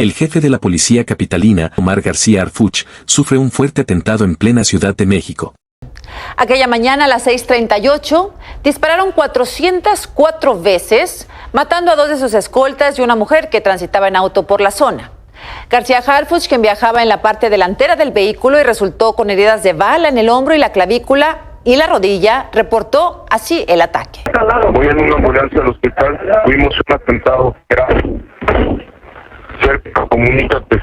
El jefe de la policía capitalina, Omar García Harfuch, sufre un fuerte atentado en plena Ciudad de México. Aquella mañana a las 6:38 dispararon 404 veces, matando a 2 de sus escoltas y una mujer que transitaba en auto por la zona. García Harfuch, quien viajaba en la parte delantera del vehículo y resultó con heridas de bala en el hombro y la clavícula y la rodilla, reportó así el ataque. Voy en una ambulancia al hospital, tuvimos un atentado grave. Cerca, comunícate.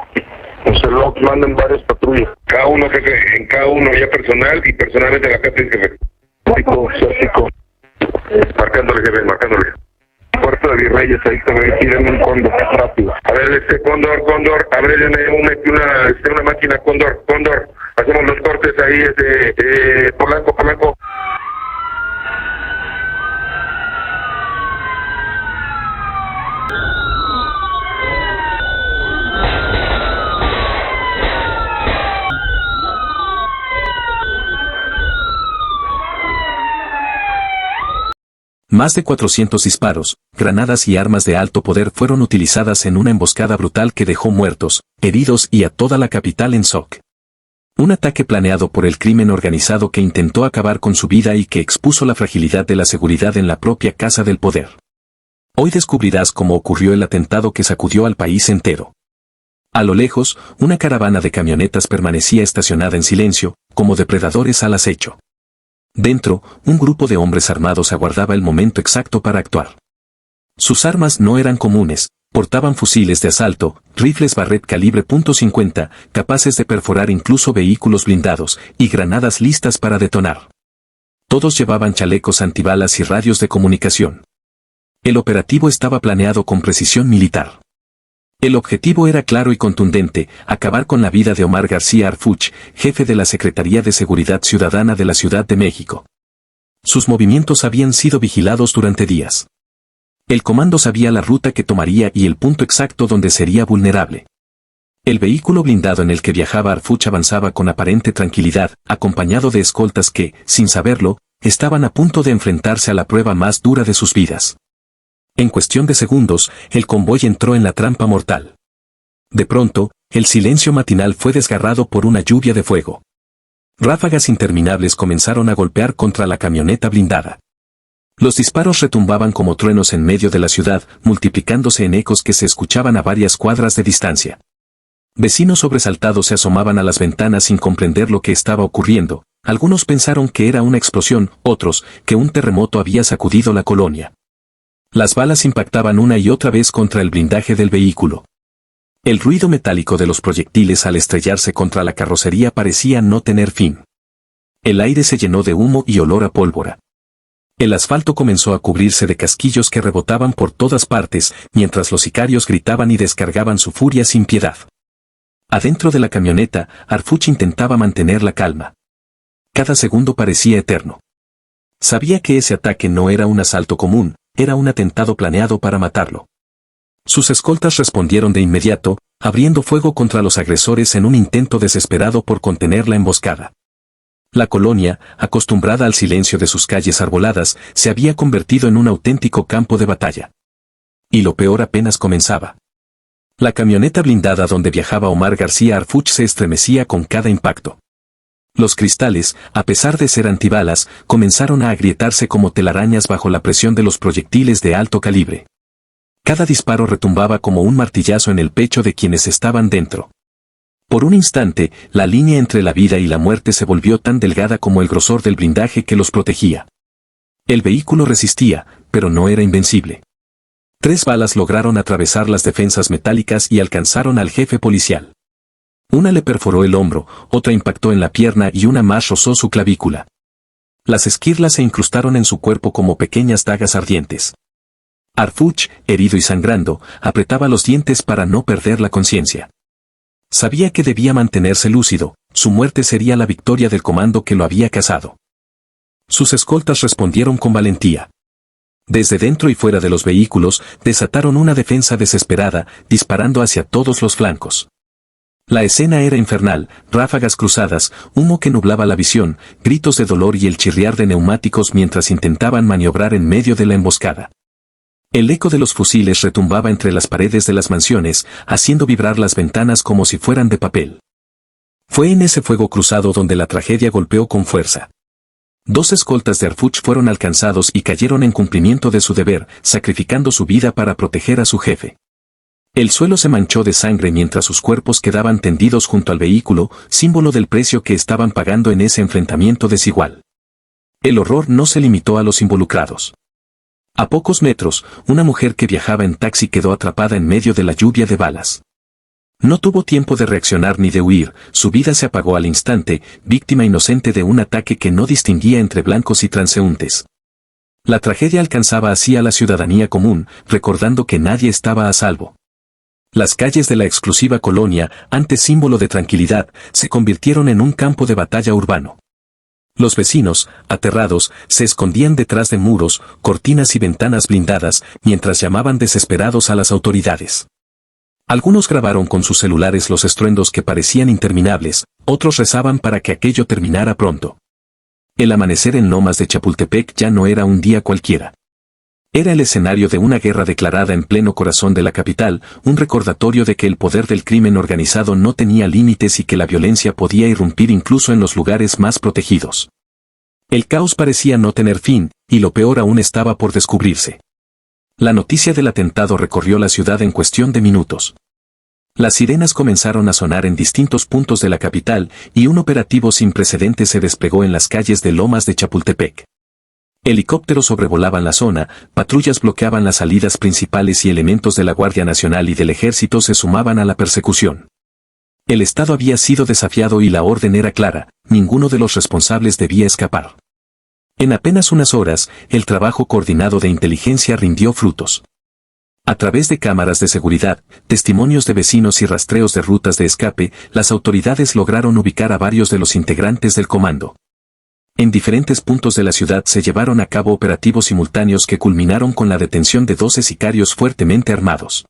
Nos lo mandan varias patrullas. Cada uno, jefe, en cada uno ya personal y personalmente la jefe, jefe. Séptico. Marcándole, jefe, marcándole. Puerto de Virreyes, ahí se ve, tiren un cóndor, rápido. A ver, cóndor, ábrele una máquina, cóndor. Hacemos los cortes ahí, Polanco. Más de 400 disparos, granadas y armas de alto poder fueron utilizadas en una emboscada brutal que dejó muertos, heridos y a toda la capital en shock. Un ataque planeado por el crimen organizado que intentó acabar con su vida y que expuso la fragilidad de la seguridad en la propia casa del poder. Hoy descubrirás cómo ocurrió el atentado que sacudió al país entero. A lo lejos, una caravana de camionetas permanecía estacionada en silencio, como depredadores al acecho. Dentro, un grupo de hombres armados aguardaba el momento exacto para actuar. Sus armas no eran comunes, portaban fusiles de asalto, rifles Barrett calibre .50, capaces de perforar incluso vehículos blindados, y granadas listas para detonar. Todos llevaban chalecos antibalas y radios de comunicación. El operativo estaba planeado con precisión militar. El objetivo era claro y contundente: acabar con la vida de Omar García Harfuch, jefe de la Secretaría de Seguridad Ciudadana de la Ciudad de México. Sus movimientos habían sido vigilados durante días. El comando sabía la ruta que tomaría y el punto exacto donde sería vulnerable. El vehículo blindado en el que viajaba Harfuch avanzaba con aparente tranquilidad, acompañado de escoltas que, sin saberlo, estaban a punto de enfrentarse a la prueba más dura de sus vidas. En cuestión de segundos, el convoy entró en la trampa mortal. De pronto, el silencio matinal fue desgarrado por una lluvia de fuego. Ráfagas interminables comenzaron a golpear contra la camioneta blindada. Los disparos retumbaban como truenos en medio de la ciudad, multiplicándose en ecos que se escuchaban a varias cuadras de distancia. Vecinos sobresaltados se asomaban a las ventanas sin comprender lo que estaba ocurriendo. Algunos pensaron que era una explosión, otros, que un terremoto había sacudido la colonia. Las balas impactaban una y otra vez contra el blindaje del vehículo. El ruido metálico de los proyectiles al estrellarse contra la carrocería parecía no tener fin. El aire se llenó de humo y olor a pólvora. El asfalto comenzó a cubrirse de casquillos que rebotaban por todas partes, mientras los sicarios gritaban y descargaban su furia sin piedad. Adentro de la camioneta, Harfuch intentaba mantener la calma. Cada segundo parecía eterno. Sabía que ese ataque no era un asalto común, era un atentado planeado para matarlo. Sus escoltas respondieron de inmediato, abriendo fuego contra los agresores en un intento desesperado por contener la emboscada. La colonia, acostumbrada al silencio de sus calles arboladas, se había convertido en un auténtico campo de batalla. Y lo peor apenas comenzaba. La camioneta blindada donde viajaba Omar García Harfuch se estremecía con cada impacto. Los cristales, a pesar de ser antibalas, comenzaron a agrietarse como telarañas bajo la presión de los proyectiles de alto calibre. Cada disparo retumbaba como un martillazo en el pecho de quienes estaban dentro. Por un instante, la línea entre la vida y la muerte se volvió tan delgada como el grosor del blindaje que los protegía. El vehículo resistía, pero no era invencible. 3 balas lograron atravesar las defensas metálicas y alcanzaron al jefe policial. Una le perforó el hombro, otra impactó en la pierna y una más rozó su clavícula. Las esquirlas se incrustaron en su cuerpo como pequeñas dagas ardientes. Harfuch, herido y sangrando, apretaba los dientes para no perder la conciencia. Sabía que debía mantenerse lúcido, su muerte sería la victoria del comando que lo había cazado. Sus escoltas respondieron con valentía. Desde dentro y fuera de los vehículos, desataron una defensa desesperada, disparando hacia todos los flancos. La escena era infernal, ráfagas cruzadas, humo que nublaba la visión, gritos de dolor y el chirriar de neumáticos mientras intentaban maniobrar en medio de la emboscada. El eco de los fusiles retumbaba entre las paredes de las mansiones, haciendo vibrar las ventanas como si fueran de papel. Fue en ese fuego cruzado donde la tragedia golpeó con fuerza. 2 escoltas de Arfuch fueron alcanzados y cayeron en cumplimiento de su deber, sacrificando su vida para proteger a su jefe. El suelo se manchó de sangre mientras sus cuerpos quedaban tendidos junto al vehículo, símbolo del precio que estaban pagando en ese enfrentamiento desigual. El horror no se limitó a los involucrados. A pocos metros, una mujer que viajaba en taxi quedó atrapada en medio de la lluvia de balas. No tuvo tiempo de reaccionar ni de huir, su vida se apagó al instante, víctima inocente de un ataque que no distinguía entre blancos y transeúntes. La tragedia alcanzaba así a la ciudadanía común, recordando que nadie estaba a salvo. Las calles de la exclusiva colonia, antes símbolo de tranquilidad, se convirtieron en un campo de batalla urbano. Los vecinos, aterrados, se escondían detrás de muros, cortinas y ventanas blindadas, mientras llamaban desesperados a las autoridades. Algunos grabaron con sus celulares los estruendos que parecían interminables, otros rezaban para que aquello terminara pronto. El amanecer en Lomas de Chapultepec ya no era un día cualquiera. Era el escenario de una guerra declarada en pleno corazón de la capital, un recordatorio de que el poder del crimen organizado no tenía límites y que la violencia podía irrumpir incluso en los lugares más protegidos. El caos parecía no tener fin, y lo peor aún estaba por descubrirse. La noticia del atentado recorrió la ciudad en cuestión de minutos. Las sirenas comenzaron a sonar en distintos puntos de la capital, y un operativo sin precedentes se desplegó en las calles de Lomas de Chapultepec. Helicópteros sobrevolaban la zona, patrullas bloqueaban las salidas principales y elementos de la Guardia Nacional y del Ejército se sumaban a la persecución. El Estado había sido desafiado y la orden era clara, ninguno de los responsables debía escapar. En apenas unas horas, el trabajo coordinado de inteligencia rindió frutos. A través de cámaras de seguridad, testimonios de vecinos y rastreos de rutas de escape, las autoridades lograron ubicar a varios de los integrantes del comando. En diferentes puntos de la ciudad se llevaron a cabo operativos simultáneos que culminaron con la detención de 12 sicarios fuertemente armados.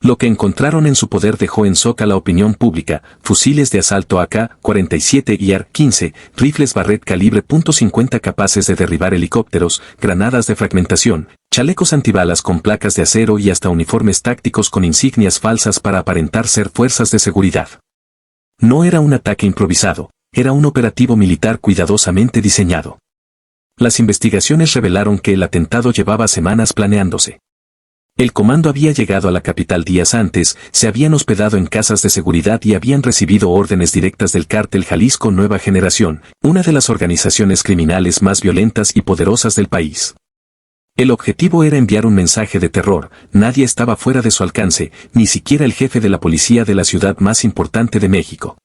Lo que encontraron en su poder dejó en shock a la opinión pública: fusiles de asalto AK-47 y AR-15, rifles Barrett calibre .50 capaces de derribar helicópteros, granadas de fragmentación, chalecos antibalas con placas de acero y hasta uniformes tácticos con insignias falsas para aparentar ser fuerzas de seguridad. No era un ataque improvisado. Era un operativo militar cuidadosamente diseñado. Las investigaciones revelaron que el atentado llevaba semanas planeándose. El comando había llegado a la capital días antes, se habían hospedado en casas de seguridad y habían recibido órdenes directas del cártel Jalisco Nueva Generación, una de las organizaciones criminales más violentas y poderosas del país. El objetivo era enviar un mensaje de terror: nadie estaba fuera de su alcance, ni siquiera el jefe de la policía de la ciudad más importante de México.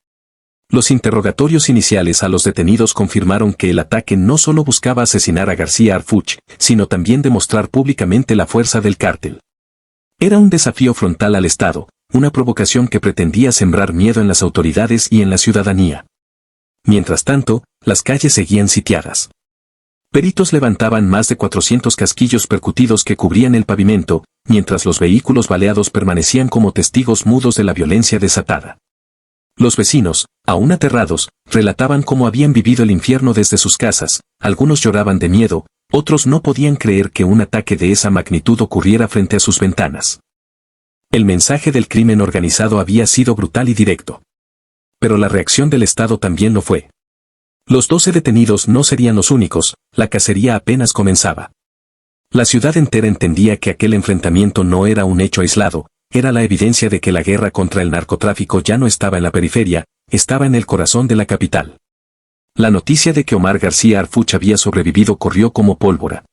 Los interrogatorios iniciales a los detenidos confirmaron que el ataque no solo buscaba asesinar a García Arfuch, sino también demostrar públicamente la fuerza del cártel. Era un desafío frontal al Estado, una provocación que pretendía sembrar miedo en las autoridades y en la ciudadanía. Mientras tanto, las calles seguían sitiadas. Peritos levantaban más de 400 casquillos percutidos que cubrían el pavimento, mientras los vehículos baleados permanecían como testigos mudos de la violencia desatada. Los vecinos, aún aterrados, relataban cómo habían vivido el infierno desde sus casas, algunos lloraban de miedo, otros no podían creer que un ataque de esa magnitud ocurriera frente a sus ventanas. El mensaje del crimen organizado había sido brutal y directo. Pero la reacción del Estado también lo fue. Los 12 detenidos no serían los únicos, la cacería apenas comenzaba. La ciudad entera entendía que aquel enfrentamiento no era un hecho aislado, era la evidencia de que la guerra contra el narcotráfico ya no estaba en la periferia, estaba en el corazón de la capital. La noticia de que Omar García Arfuch había sobrevivido corrió como pólvora.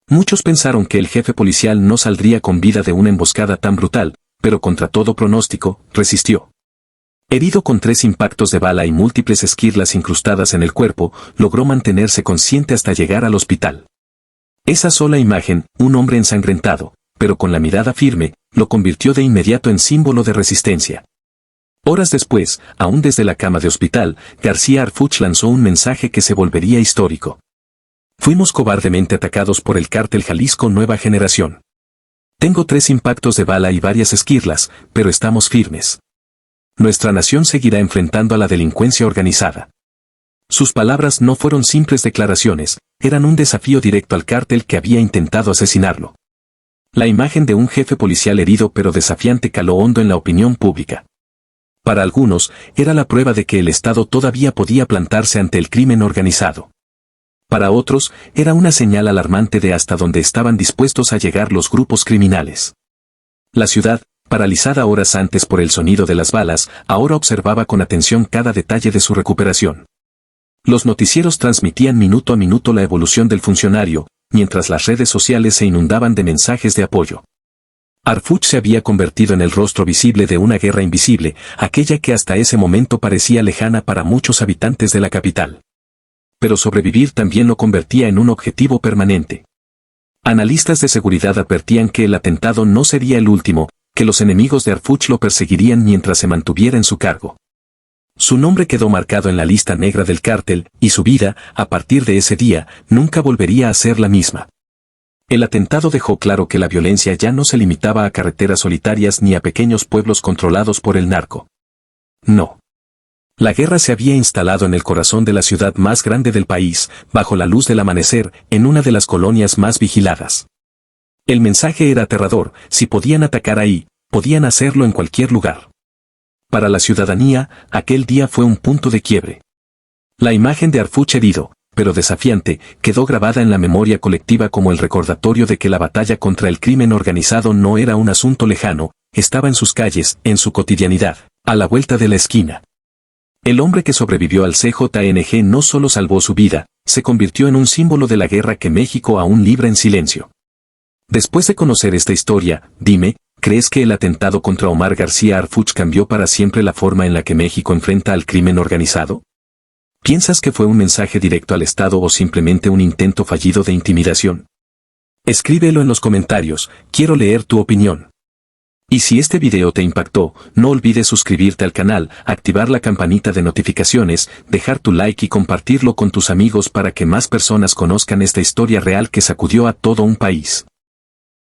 Muchos pensaron que el jefe policial no saldría con vida de una emboscada tan brutal, pero contra todo pronóstico, resistió. Herido con 3 impactos de bala y múltiples esquirlas incrustadas en el cuerpo, logró mantenerse consciente hasta llegar al hospital. Esa sola imagen, un hombre ensangrentado, pero con la mirada firme, lo convirtió de inmediato en símbolo de resistencia. Horas después, aún desde la cama de hospital, García Arfuch lanzó un mensaje que se volvería histórico. Fuimos cobardemente atacados por el cártel Jalisco Nueva Generación. Tengo 3 impactos de bala y varias esquirlas, pero estamos firmes. Nuestra nación seguirá enfrentando a la delincuencia organizada. Sus palabras no fueron simples declaraciones, eran un desafío directo al cártel que había intentado asesinarlo. La imagen de un jefe policial herido pero desafiante caló hondo en la opinión pública. Para algunos, era la prueba de que el Estado todavía podía plantarse ante el crimen organizado. Para otros, era una señal alarmante de hasta dónde estaban dispuestos a llegar los grupos criminales. La ciudad, paralizada horas antes por el sonido de las balas, ahora observaba con atención cada detalle de su recuperación. Los noticieros transmitían minuto a minuto la evolución del funcionario, mientras las redes sociales se inundaban de mensajes de apoyo. Arfuch se había convertido en el rostro visible de una guerra invisible, aquella que hasta ese momento parecía lejana para muchos habitantes de la capital. Pero sobrevivir también lo convertía en un objetivo permanente. Analistas de seguridad advertían que el atentado no sería el último, que los enemigos de Arfuch lo perseguirían mientras se mantuviera en su cargo. Su nombre quedó marcado en la lista negra del cártel, y su vida, a partir de ese día, nunca volvería a ser la misma. El atentado dejó claro que la violencia ya no se limitaba a carreteras solitarias ni a pequeños pueblos controlados por el narco. No. La guerra se había instalado en el corazón de la ciudad más grande del país, bajo la luz del amanecer, en una de las colonias más vigiladas. El mensaje era aterrador: si podían atacar ahí, podían hacerlo en cualquier lugar. Para la ciudadanía, aquel día fue un punto de quiebre. La imagen de Arfuch herido, pero desafiante, quedó grabada en la memoria colectiva como el recordatorio de que la batalla contra el crimen organizado no era un asunto lejano, estaba en sus calles, en su cotidianidad, a la vuelta de la esquina. El hombre que sobrevivió al CJNG no solo salvó su vida, se convirtió en un símbolo de la guerra que México aún libra en silencio. Después de conocer esta historia, dime, ¿crees que el atentado contra Omar García Arfuch cambió para siempre la forma en la que México enfrenta al crimen organizado? ¿Piensas que fue un mensaje directo al Estado o simplemente un intento fallido de intimidación? Escríbelo en los comentarios, quiero leer tu opinión. Y si este video te impactó, no olvides suscribirte al canal, activar la campanita de notificaciones, dejar tu like y compartirlo con tus amigos para que más personas conozcan esta historia real que sacudió a todo un país.